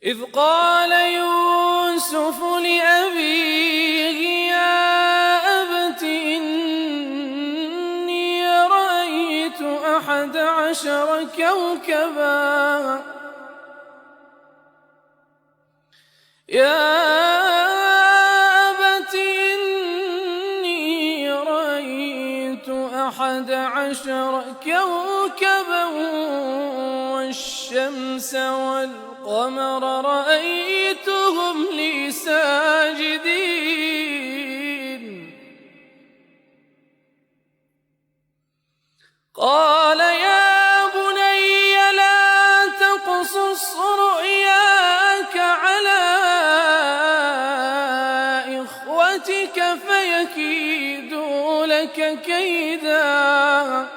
إذ قال يوسف لأبيه يا أبت إني رأيت 11 كوكبا يا أبت إني رأيت 11 كوكبا والشمس والقمر رأيتهم لي ساجدين قال يا بني لا تقصص رؤياك على إخوتك فيكيدوا لك كيدا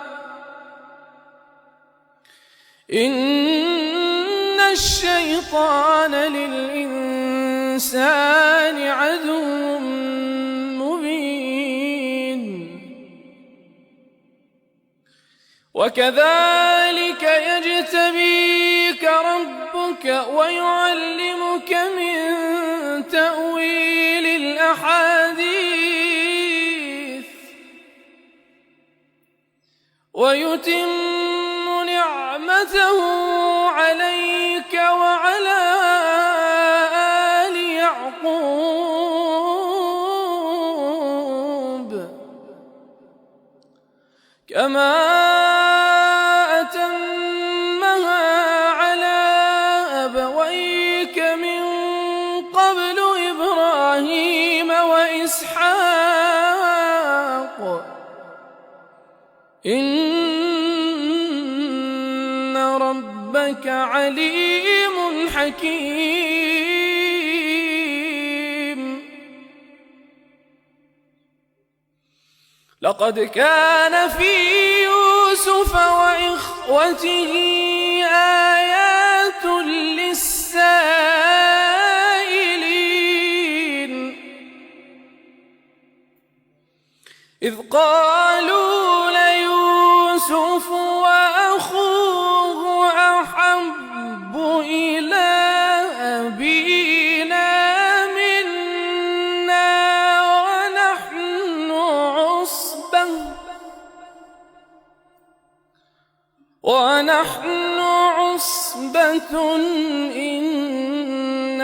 إن الشيطان للإنسان عدو مبين وكذلك يجتبيك ربك ويعلمك من تأويل الأحاديث ويتم نعمته عليك وعلى آل يعقوب كما أتمها على أبويك من قبل إبراهيم وإسحاق إن ربك عليم حكيم لقد كان في يوسف وإخوته آيات للسائلين إذ قالوا ليوسف وأخوه أحب إلى أبينا منا ونحن عصبة إن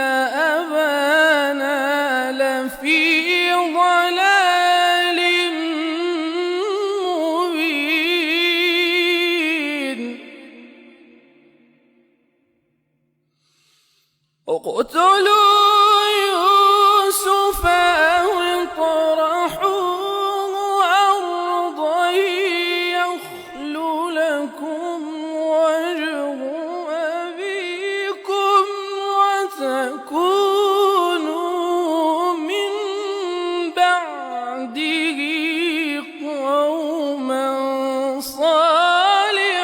أبانا لفي ضلال مبين اقتلوا يوسف أو اطرحوه أرضا يخل لكم وجه أبيكم وتكونوا من بعده قوما صالحين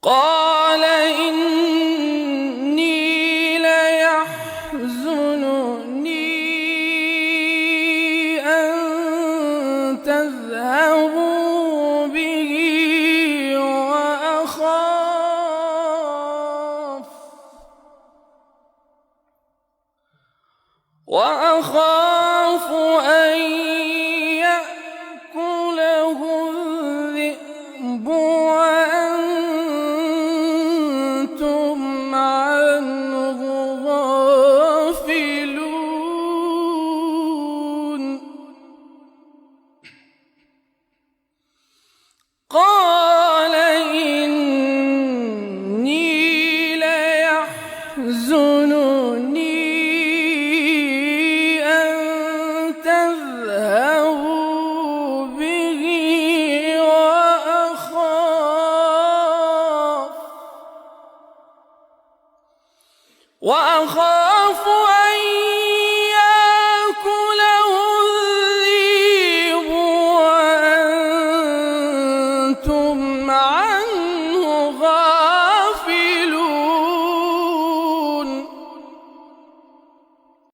قال إني ليحزنني أن تذهبوا به وأخاف أن يأكله الذئب وأنتم عنه غافلون قال إني ليحزنني تذهبوا به وأخاف